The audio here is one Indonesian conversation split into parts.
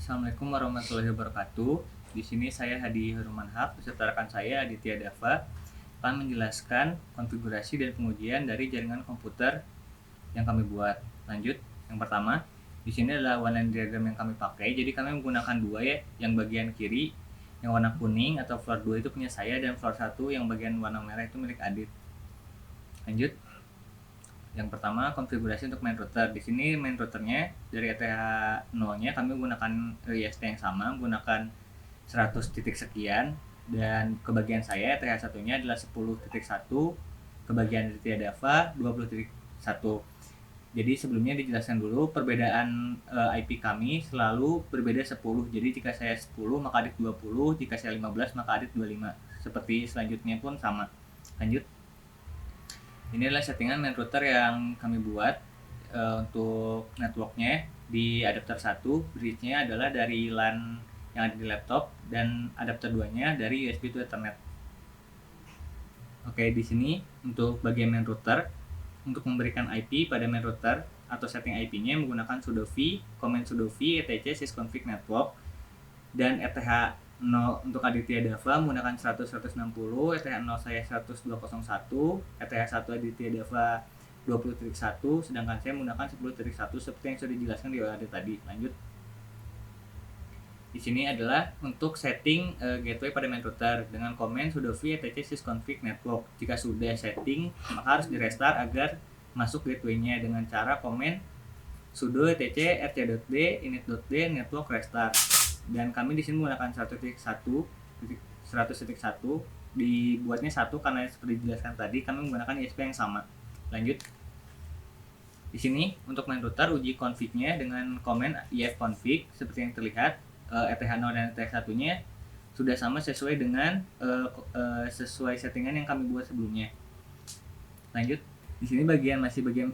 Assalamualaikum warahmatullahi wabarakatuh. Di sini saya Hadi Harumanhak, beserta rekan saya Aditya Dava akan menjelaskan konfigurasi dan pengujian dari jaringan komputer yang kami buat. Lanjut, yang pertama, di sini adalah one line diagram yang kami pakai. Jadi kami menggunakan dua ya, yang bagian kiri yang warna kuning atau floor 2 itu punya saya, dan floor 1 yang bagian warna merah itu milik Adit. Lanjut. Yang pertama, konfigurasi untuk main router. Di sini main routernya dari ETH 0-nya kami menggunakan ISP yang sama, menggunakan 100 titik sekian, dan kebagian saya ETH 1-nya adalah 10.1, kebagian Aditya Dava 20.1. Jadi sebelumnya dijelaskan dulu perbedaan IP kami selalu berbeda 10. Jadi jika saya 10 maka Adit 20, jika saya 15 maka Adit 25. Seperti selanjutnya pun sama. Lanjut. Ini adalah settingan main router yang kami buat untuk networknya. Di adapter 1, bridge-nya adalah dari LAN yang ada di laptop, dan adapter 2-nya dari USB to Ethernet. Oke, di sini untuk bagian main router, untuk memberikan IP pada main router atau setting IP-nya menggunakan sudo v, command sudo v etc sysconfig network, dan ETH 0 untuk Aditya Dava menggunakan 100.160, ETH 0 saya 102.01, ETH 1 Aditya Dava 20.1, sedangkan saya menggunakan 10.1 seperti yang sudah dijelaskan di WAD tadi. Lanjut. Di sini adalah untuk setting gateway pada main router dengan command sudo v etc sysconfig network. Jika sudah setting, maka harus di restart agar masuk gateway-nya dengan cara command sudo etc rc.d init.d network restart. Dan kami di sini menggunakan 100.1, dibuatnya 1 karena seperti dijelaskan tadi kami menggunakan ISP yang sama. Lanjut. Di sini untuk main router uji config-nya dengan command ifconfig seperti yang terlihat. ETH 0 dan ETH 1-nya sudah sama sesuai dengan sesuai settingan yang kami buat sebelumnya. Lanjut. Di sini masih bagian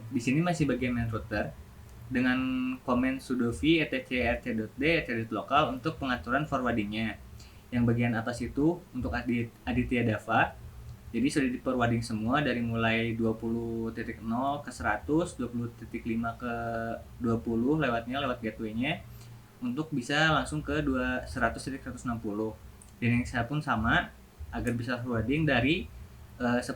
main router dengan command sudo v etc rc.d etc lokal untuk pengaturan forwardingnya. Yang bagian atas itu untuk Aditya Dava, jadi sudah di forwarding semua dari mulai 20.0 ke 100, 20.5 ke 20 lewat gateway-nya untuk bisa langsung ke 100.160. Dan yang saya pun sama agar bisa forwarding dari 10.0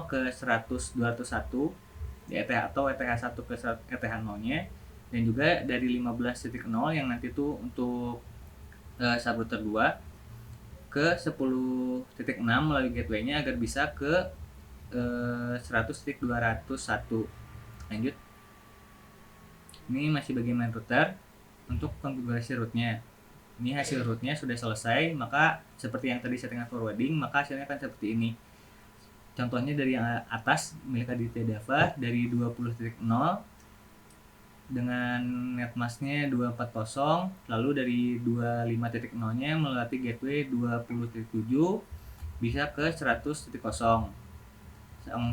ke 100.201 di ETH atau ETH 1 ke ETH 0-nya, dan juga dari 15.0 yang nanti itu untuk subrouter 2 ke 10.6 melalui gateway-nya agar bisa ke 100.201. Lanjut. Ini masih bagian main router. Untuk konfigurasi rootnya, ini hasil rootnya sudah selesai, maka seperti yang tadi settingan forwarding, maka hasilnya akan seperti ini. Contohnya dari yang atas milik Aditya Dava dari 20.0 dengan netmasknya 240, lalu dari 25.0-nya melewati gateway 20.7 bisa ke 100.0.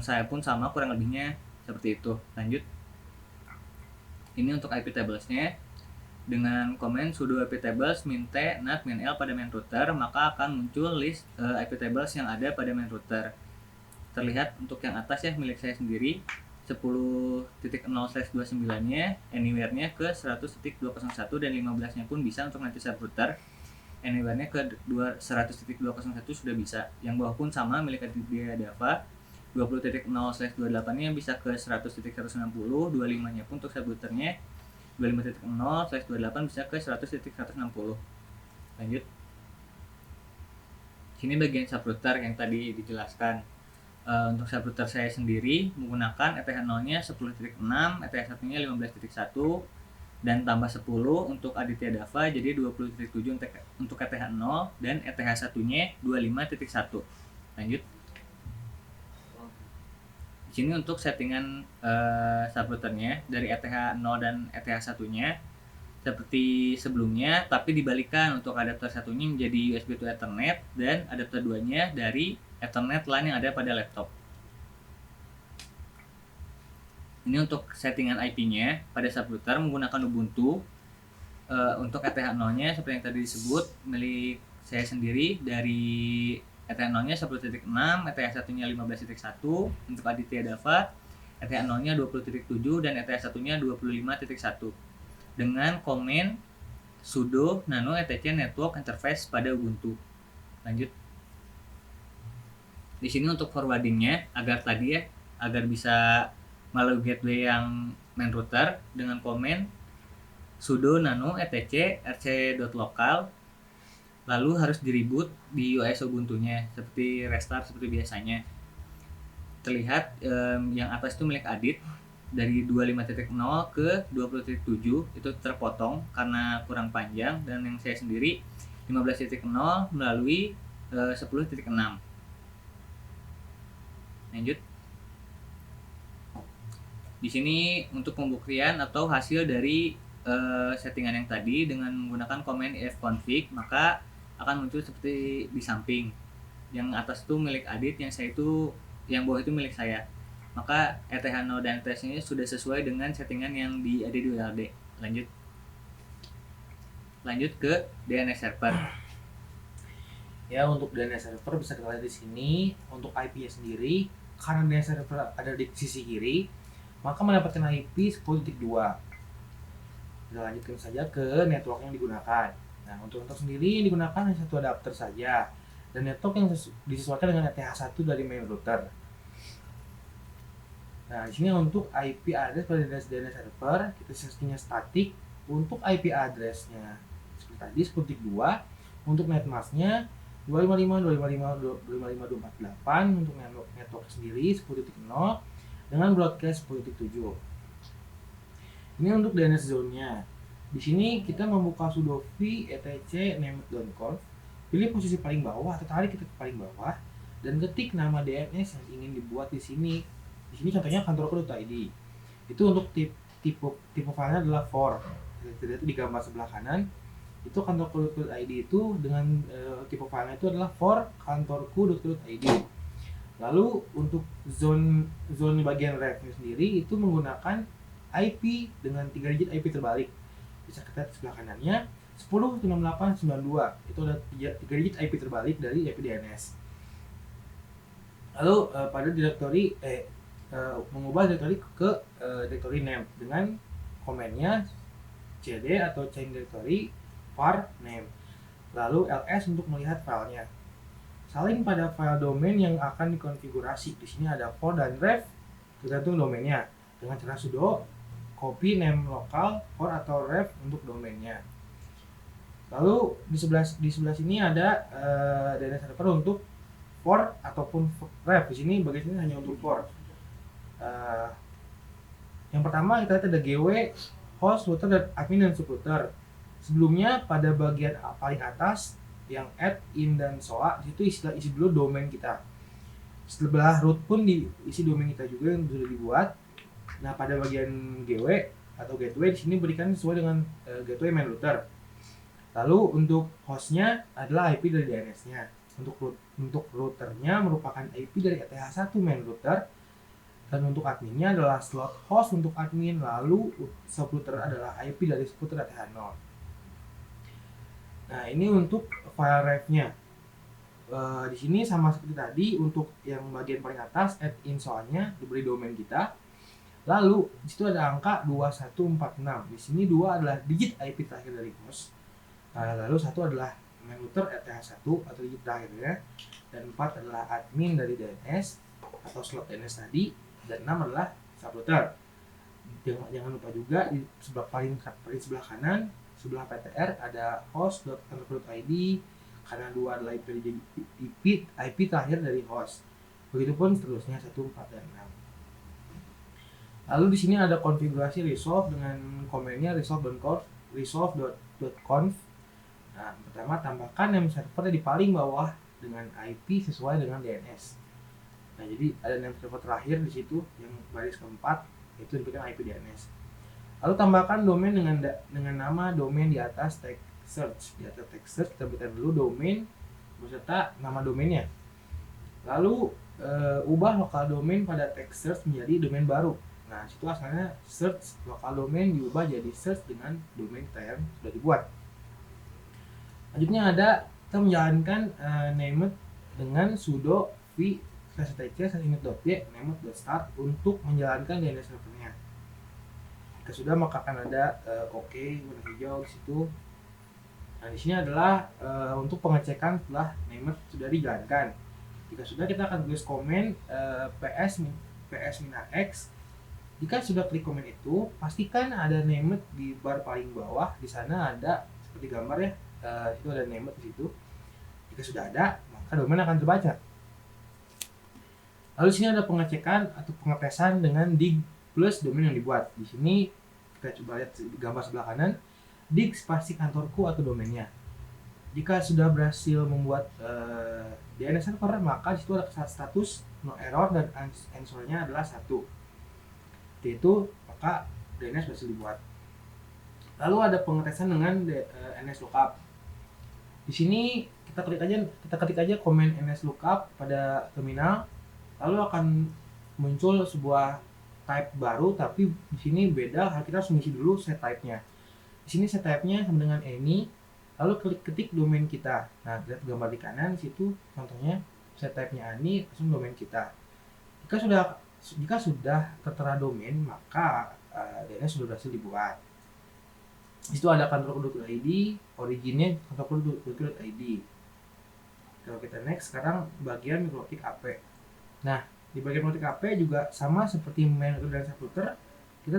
Saya pun sama kurang lebihnya seperti itu. Lanjut. Ini untuk IP tablesnya. Dengan command sudo IP tables min t nat min l pada main router, maka akan muncul list IP tables yang ada pada main router. Terlihat untuk yang atas ya, milik saya sendiri 10.0/29-nya anywhere-nya ke 100.201, dan 15-nya pun bisa untuk nanti subrouter anywhere-nya ke 100.201 sudah bisa. Yang bawah pun sama milik Aditya Dava 20.0/28-nya bisa ke 100.160, 25-nya pun untuk subrouternya 25.0/28 bisa ke 100.160. Lanjut. Sini bagian subrouter yang tadi dijelaskan. Untuk subrouter saya sendiri menggunakan ETH 0-nya 10.6, ETH 1-nya 15.1, dan tambah 10 untuk Aditya Dava jadi 20.7 untuk ETH 0, dan ETH 1-nya 25.1. Lanjut. Di sini untuk settingan subrouternya dari ETH 0 dan ETH 1-nya seperti sebelumnya, tapi dibalikan. Untuk adapter 1-nya menjadi USB to Ethernet, dan adapter 2-nya dari Ethernet LAN yang ada pada laptop. Ini untuk settingan IP-nya pada subrouter menggunakan Ubuntu. Untuk ETH 0-nya seperti yang tadi disebut milik saya sendiri dari ETH 0-nya 10.6, ETH 1-nya 15.1, untuk Aditya Dava ETH 0-nya 20.7, dan ETH 1-nya 25.1 dengan komen sudo nano etc network interface pada Ubuntu. Lanjut. Di sini untuk forwardingnya agar bisa melalui gateway yang main router dengan komen sudo nano etc rc.local, lalu harus di-reboot di OS Ubuntu-nya seperti restart seperti biasanya. Terlihat yang atas itu milik Adit, dari 25.0 ke 20.7 itu terpotong karena kurang panjang, dan yang saya sendiri 15.0 melalui 10.6. Lanjut. Di sini untuk pembuktian atau hasil dari settingan yang tadi dengan menggunakan komen ifconfig, maka akan muncul seperti di samping. Yang atas itu milik Adit, yang bawah itu milik saya. Maka ETH0 dan ETH ini sudah sesuai dengan settingan yang ada di ULD. Lanjut ke DNS server. Ya, untuk DNS server bisa kita lihat di sini. Untuk IP-nya sendiri, karena DNS server ada di sisi kiri, maka mendapatkan IP 10.2. Kita lanjutkan saja ke network yang digunakan. Nah, untuk network sendiri yang digunakan hanya satu adapter saja, dan network yang disesuaikan dengan ETH1 dari main router. Nah, di sini untuk IP address pada DNS server, kita settingnya static. Untuk IP address-nya seperti tadi 10.2, untuk netmask-nya 255.255.248, untuk network sendiri 10.0 dengan broadcast 10.7. Ini untuk DNS zone-nya. Di sini kita membuka sudo v etc name.conf, pilih posisi paling bawah atau tarik kita ke paling bawah, dan ketik nama DNS yang ingin dibuat di sini. Di sini contohnya kantorku.id. Itu untuk tipe filenya adalah for. Itu di gambar sebelah kanan. Itu kantorku.id itu dengan tipe filenya itu adalah for kantorku.id. Lalu untuk zone bagian refnya sendiri itu menggunakan IP dengan 3 digit IP terbalik. Bisa kita lihat sebelah kanannya 10.6892. Itu ada 3 digit IP terbalik dari IP DNS. Lalu pada direktori mengubah direktori ke direktori name dengan komennya cd atau change directory var name. Lalu ls untuk melihat filenya. Salin pada file domain yang akan dikonfigurasi. Di sini ada for dan ref tergantung domainnya. Dengan cara sudo copy name lokal for atau ref untuk domainnya. Lalu di sebelah sini ada DNS server untuk for ataupun ref. Di sini bagian ini hanya untuk for. Yang pertama kita lihat ada GW, host, router, dan admin dan subrouter. Sebelumnya pada bagian paling atas yang add, in, dan SOA, itu isi dulu domain kita. Setelah root pun diisi domain kita juga yang sudah dibuat. Nah, pada bagian GW atau gateway di sini berikan sesuai dengan gateway main router. Lalu untuk hostnya adalah IP dari DNS-nya. Untuk routernya merupakan IP dari ETH1 main router. Dan untuk adminnya adalah slot host untuk admin, lalu subrouter adalah IP dari subrouter ETH0. Nah, ini untuk file ref-nya. Di sini sama seperti tadi, untuk yang bagian paling atas add in soalnya diberi domain kita. Lalu di situ ada angka 2146. Di sini 2 adalah digit IP terakhir dari host. Lalu 1 adalah main router ETH1 atau digit terakhirnya, dan 4 adalah admin dari DNS atau slot DNS tadi, dan 6 adalah subrouter. Jangan lupa juga di paling sebelah kanan, sebelah PTR ada host.kantorku.id, karena 2 adalah IP terakhir dari host. Begitupun seterusnya 1, 4, dan 6. Lalu di sini ada konfigurasi resolve dengan komennya resolve.conf. Nah, pertama tambahkan name server di paling bawah dengan IP sesuai dengan DNS. Nah, jadi ada name server terakhir di situ yang baris keempat, itu diberikan IP DNS. Lalu tambahkan domain dengan nama domain di atas tag search. Di atas tag search kita berikan dulu domain beserta nama domainnya. Lalu ubah lokal domain pada tag search menjadi domain baru. Nah, situ asalnya search lokal domain diubah jadi search dengan domain kita yang sudah dibuat. Selanjutnya ada kita menjalankan named dengan sudo v /init.y named.start untuk menjalankan DNS servernya. Jika sudah, maka akan ada OK warna hijau di situ. Nah, di sini adalah untuk pengecekan setelah named sudah dijalankan. Jika sudah, kita akan tulis komen ps-x. Jika sudah klik komen itu, pastikan ada named di bar paling bawah. Di sana ada seperti gambar ya, itu ada named di situ. Jika sudah ada, maka domain akan terbaca. Lalu di sini ada pengecekan atau pengetesan dengan dig plus domain yang dibuat. Di sini kita coba lihat gambar sebelah kanan, dig spasi kantorku atau domainnya. Jika sudah berhasil membuat DNS server, maka di situ ada status no error dan answernya adalah 1. Itu maka DNS berhasil dibuat. Lalu ada pengetesan dengan NS lookup. Di sini kita ketik aja komen NS lookup pada terminal, lalu akan muncul sebuah type baru, tapi di sini beda, kita harus mengisi dulu set type-nya. Di sini set type-nya sama dengan any, lalu ketik domain kita. Nah, lihat gambar di kanan situ contohnya set type-nya any, langsung domain kita. Jika sudah tertera domain, maka DNS sudah berhasil dibuat. Di situ ada kantorku.id, originnya kantorku.id. Kalau kita next, sekarang bagian mikrotik AP. Nah, di bagian mikrotik AP juga sama seperti main router dan subrouter, kita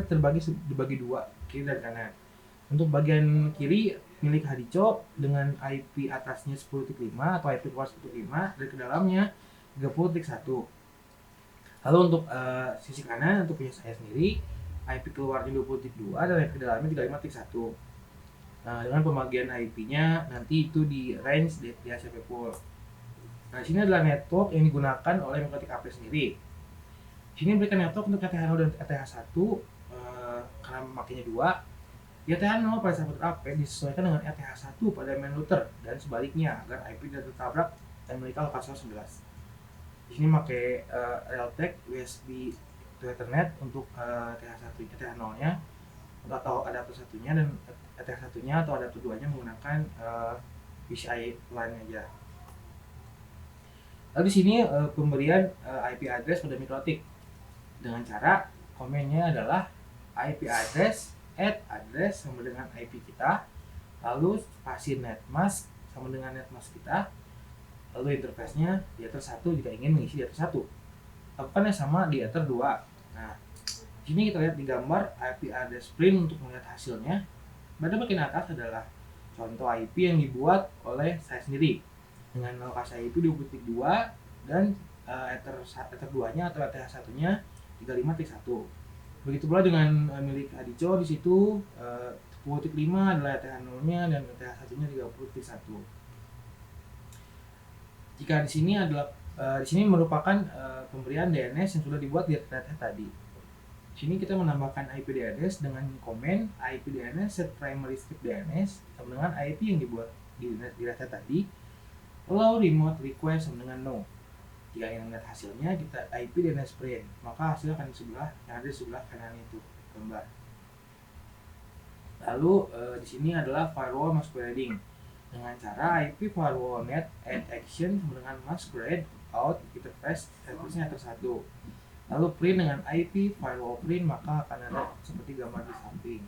dibagi dua, kiri dan kanan. Untuk bagian kiri milik Hadico dengan IP atasnya 10.5 atau IP luar 10.5 dan ke dalamnya 30.1. Lalu untuk sisi kanan untuk punya saya sendiri, IP keluarnya 20.2 dan IP ke dalamnya 35.1. Nah, dengan pembagian IP-nya nanti itu di range DHCP pool. Nah, di sini adalah network yang digunakan oleh mikrotik AP sendiri. Di sini berikan network untuk ETH0 dan ETH1 karena makanya 2. ETH0 pada server AP disesuaikan dengan ETH1 pada main router dan sebaliknya agar IP tidak tertabrak dan memiliki lokasi 11. Di sini pakai Realtek USB to Ethernet untuk ETH0-nya atau adapter satunya, dan ETH1-nya atau adapter 2-nya menggunakan PCI line aja. Lalu di sini pemberian IP address pada mikrotik dengan cara komennya adalah IP address address sama dengan IP kita, lalu spasi netmask sama dengan netmask kita, lalu interface-nya di ether 1 jika ingin mengisi di ether 1. Lakukan yang sama di ether 2. Nah, di sini kita lihat di gambar IP address print untuk melihat hasilnya. Pada bagian atas adalah contoh IP yang dibuat oleh saya sendiri dengan lokasi IP 20.2 dan ether 2-nya atau ETH 1-nya 35.1. Begitu pula dengan milik Hadico, di situ 10.5 adalah ETH0-nya dan ETH 1-nya 30.1. Jika di sini adalah di sini merupakan pemberian DNS yang sudah dibuat di thread tadi. Di sini kita menambahkan IP DNS dengan komen IP DNS set primary script DNS sama dengan IP yang dibuat di thread tadi. Allow remote request sama dengan no. Jika ingin melihat hasilnya, kita IP DNS print, maka hasilnya akan yang ada di sebelah kanan itu gambar. Lalu di sini adalah firewall masquerading dengan cara IP firewall net add action sama dengan masquerade out interface servernya tersatu. Lalu print dengan IP firewall print, maka akan ada seperti gambar di samping.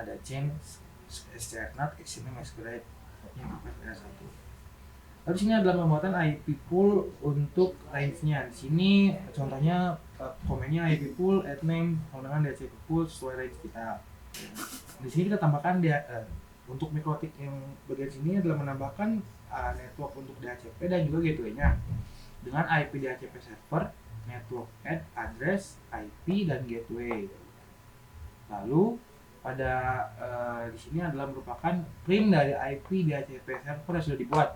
Ada chain SCRNAT actionnya masquerade yang satu. Lalu di sini adalah pembuatan IP pool untuk range-nya. Di sini contohnya komennya IP pool add name dengan DHCP pool sesuai range kita. Di sini kita tambahkan untuk mikrotik yang bagian sini adalah menambahkan network untuk DHCP dan juga gateway-nya dengan IP DHCP server, network add address, IP dan gateway. Lalu pada di sini adalah merupakan print dari IP DHCP server yang sudah dibuat.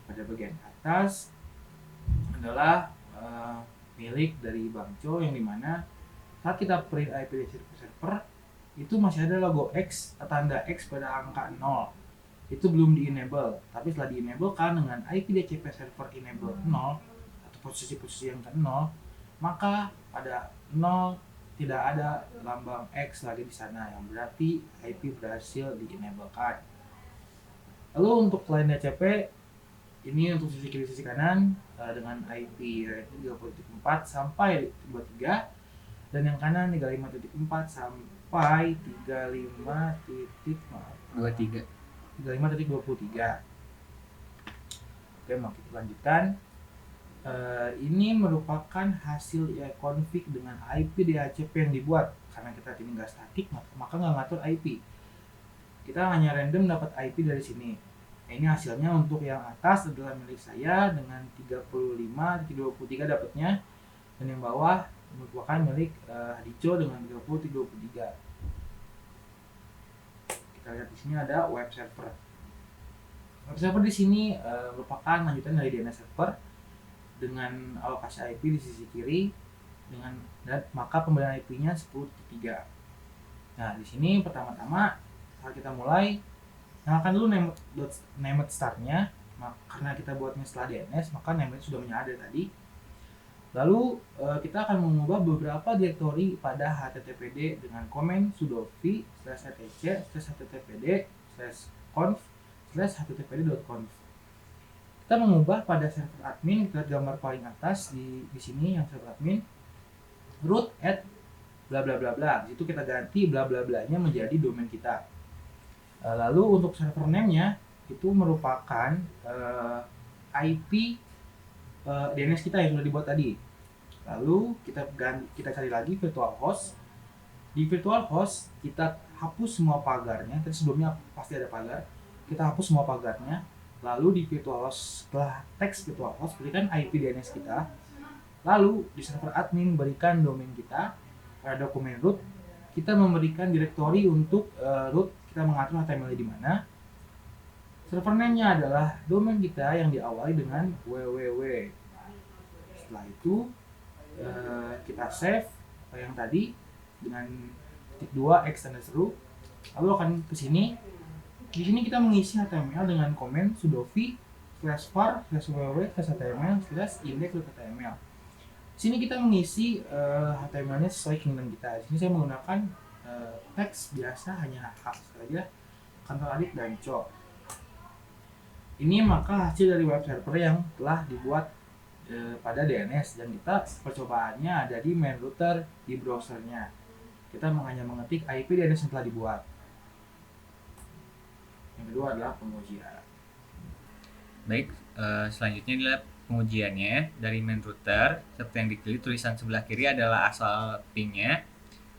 Pada bagian atas adalah milik dari Bangco yang dimana saat kita print IP DHCP server itu masih ada logo X, tanda X pada angka 0. Itu belum di-enable, tapi setelah di-enable kan dengan IP DHCP server enable 0 atau posisi-posisi yang ke 0, maka pada 0 tidak ada lambang X lagi di sana, yang berarti IP berhasil di-enablekan. Lalu untuk client DHCP ini untuk sisi kiri sisi kanan dengan IP 30.4 sampai 23, dan yang kanan 35.4 sampai 23. 35.23. Oke, mau kita lanjutkan. Ini merupakan hasil config dengan IP DHCP yang dibuat. Karena kita ini nggak statik, maka nggak ngatur IP. Kita hanya random dapat IP dari sini. Nah, ini hasilnya untuk yang atas adalah milik saya dengan 35.23 dapatnya, dan yang bawah merupakan milik Hadico dengan 30.23. Kita lihat di sini ada web server. Web server di sini merupakan lanjutan dari DNS server dengan alokasi IP di sisi kiri dan maka pemberian IP-nya 10.3. Nah, di sini pertama-tama saat kita mulai, nyalakan dulu named start-nya. Karena kita buatnya setelah DNS, maka named sudah menyala dari tadi. Lalu kita akan mengubah beberapa direktori pada httpd dengan komen sudo v/etc/httpd/conf/httpd.conf. Kita mengubah pada server admin, kita lihat gambar paling atas di sini yang server admin, root at bla bla bla bla. Di situ kita ganti bla bla blanya menjadi domain kita. Lalu untuk server name-nya itu merupakan IP DNS kita yang sudah dibuat tadi. Lalu kita cari lagi virtual host. Di virtual host kita hapus semua pagarnya. Tadi sebelumnya pasti ada pagar. Kita hapus semua pagarnya. Lalu di virtual host, setelah teks virtual host, berikan IP DNS kita. Lalu di server admin berikan domain kita. Pada dokumen root kita memberikan direktori untuk root, kita mengatur HTML di mana. Server name-nya adalah domain kita yang diawali dengan www. Setelah itu kita save yang tadi dengan titik 2 x tanda seru. Lalu akan ke sini. Di sini kita mengisi HTML dengan komen sudo v/var/www/html/index.html. Di sini kita mengisi HTML-nya sesuai keinginan kita. Di sini saya menggunakan teks biasa, hanya H saja, Ctrl Alt dan Co. Ini maka hasil dari web server yang telah dibuat pada DNS, dan kita percobaannya ada di main router di browsernya. Kita hanya mengetik IP DNS yang telah dibuat. Yang kedua adalah pengujian. Baik, selanjutnya adalah pengujiannya dari main router. Seperti yang diklik, tulisan sebelah kiri adalah asal pingnya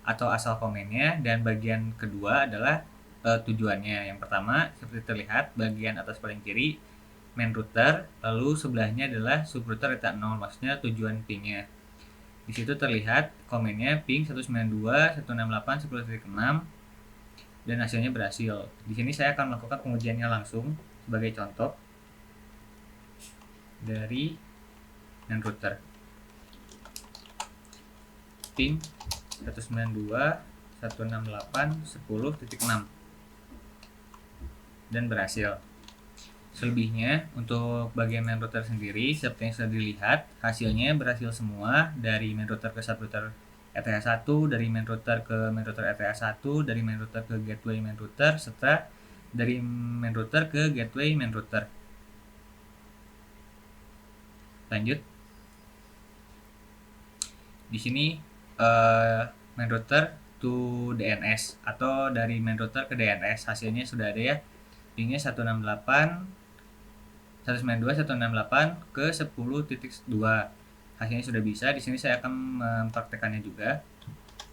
atau asal komennya, dan bagian kedua adalah tujuannya. Yang pertama seperti terlihat bagian atas paling kiri main router, lalu sebelahnya adalah subrouter eta 0, maksudnya tujuan pingnya. Di situ terlihat komennya ping 192.168.10.6 dan hasilnya berhasil. Di sini saya akan melakukan pengujiannya langsung sebagai contoh dari main router. Ping 192.168.10.6 dan berhasil. Selebihnya untuk bagian main router sendiri seperti yang sudah dilihat, hasilnya berhasil semua dari main router ke subrouter ETH1, dari main router ke main router ETH1, dari main router ke gateway main router, serta dari main router ke gateway main router. Lanjut. Di sini main router to DNS atau dari main router ke DNS, hasilnya sudah ada ya. Pingnya 192.168 ke 10.2. Hasilnya sudah bisa. Di sini saya akan mempraktekannya juga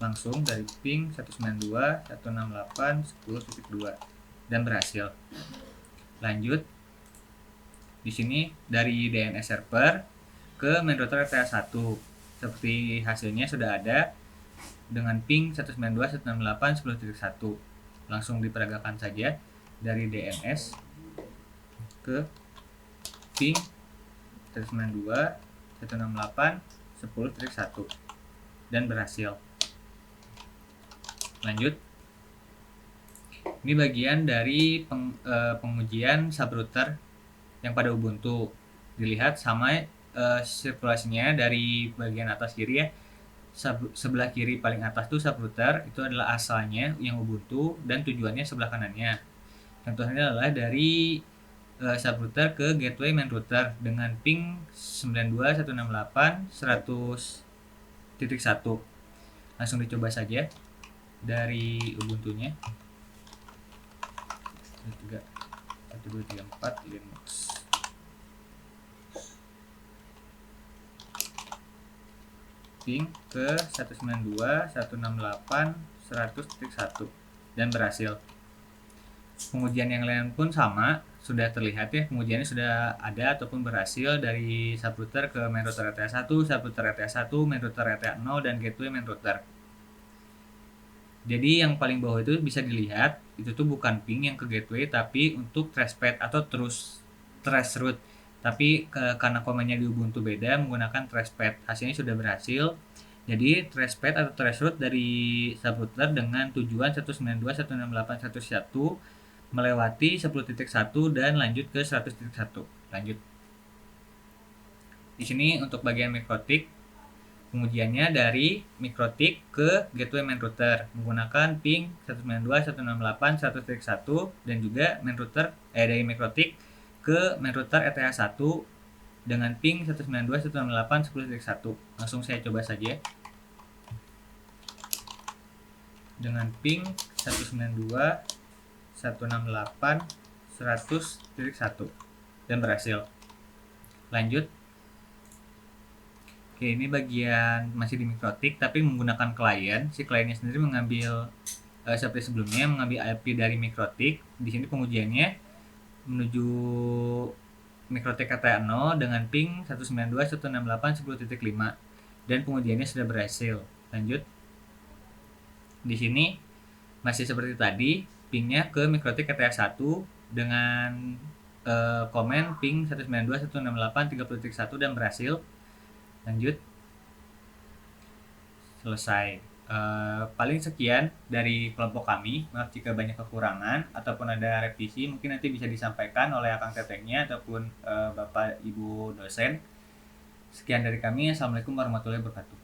langsung dari ping 192.168.10.2 dan berhasil. Lanjut. Di sini dari DNS server ke main router ETH1. Seperti hasilnya sudah ada dengan ping 192.168.10.1. Langsung diperagakan saja dari DNS ke ping 192.168.10.1 dan berhasil. Lanjut. Ini bagian dari pengujian subrouter yang pada Ubuntu. Dilihat sama sirkulasinya dari bagian atas kiri ya. Sebelah kiri paling atas tuh subrouter, itu adalah asalnya yang Ubuntu dan tujuannya sebelah kanannya. Contohnya adalah dari subrouter ke gateway main router dengan ping 92.168.100.1. Langsung dicoba saja dari Ubuntunya. 1234 Linux. Ping ke 192.168.100.1 dan berhasil. Pengujian yang lain pun sama, sudah terlihat ya, pengujiannya sudah ada ataupun berhasil dari subrouter ke main router ETA1, subrouter ETA1, main router ETA0 dan gateway main router. Jadi yang paling bawah itu bisa dilihat, itu tuh bukan ping yang ke gateway tapi untuk tracepath atau traceroute. Tapi karena komennya di Ubuntu beda menggunakan tracepath, hasilnya sudah berhasil. Jadi tracepath atau traceroute dari subrouter dengan tujuan 192.168.101 melewati 10.1 dan lanjut ke 100.1. Lanjut. Di sini untuk bagian mikrotik, pengujiannya dari mikrotik ke gateway main router menggunakan ping 192.168.100.1 dan juga main router dari mikrotik ke main router ETA1 dengan ping 192.168.10.1. Langsung saya coba saja. Dengan ping 192.168.100.1 dan berhasil. Lanjut. Oke, ini bagian masih di mikrotik tapi menggunakan klien. Si kliennya sendiri mengambil seperti sebelumnya mengambil IP dari mikrotik. Di sini pengujiannya menuju mikrotik ETA0 dengan ping 192.168.10.5 dan pengujiannya sudah berhasil. Lanjut. Di sini masih seperti tadi, pingnya ke mikrotik ETA1 dengan komen ping 192.168.30.1 dan berhasil. Lanjut. Selesai. Paling sekian dari kelompok kami. Maaf jika banyak kekurangan ataupun ada revisi mungkin nanti bisa disampaikan oleh Akang Tetengnya ataupun Bapak Ibu dosen. Sekian dari kami. Assalamualaikum warahmatullahi wabarakatuh.